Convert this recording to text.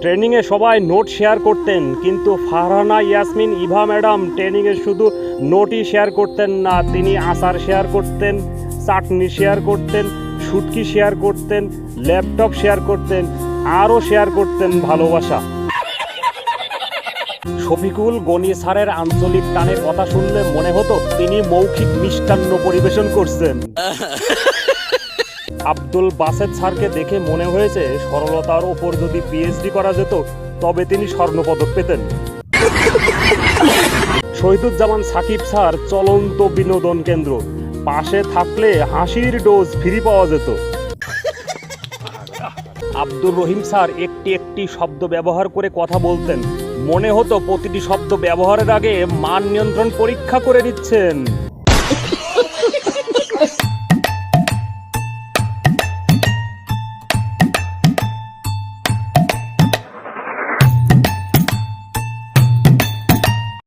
ট্রেনিংয়ে সবাই note share করতেন, কিন্তু ফারহানা ইয়াসমিন ইভা ম্যাডাম ট্রেনিংয়ে শুধু নোটই শেয়ার করতেন না, তিনি আচার শেয়ার করতেন, চাটনি শেয়ার করতেন, শুটকি শেয়ার করতেন, ল্যাপটপ শেয়ার করতেন, আরও শেয়ার করতেন ভালোবাসা। শফিকুল গনি স্যারের আঞ্চলিক টানে কথা শুনলে মনে হতো তিনি মৌখিক মিষ্টান্ন পরিবেশন করছেন। আব্দুল বাসেত স্যারকে দেখে মনে হয়েছে সরলতার ওপর যদি পিএইচডি করা যেত তবে তিনি স্বর্ণপদক পেতেন। শহীদুজ্জামান সাকিব স্যার চলন্ত বিনোদন কেন্দ্র, পাশে থাকলে হাসির ডোজ ফ্রি পাওয়া যেত। আব্দুর রহিম স্যার একটি একটি শব্দ ব্যবহার করে কথা বলতেন, মনে হতো প্রতিটি শব্দ ব্যবহারের আগে মান নিয়ন্ত্রণ পরীক্ষা করে নিচ্ছেন।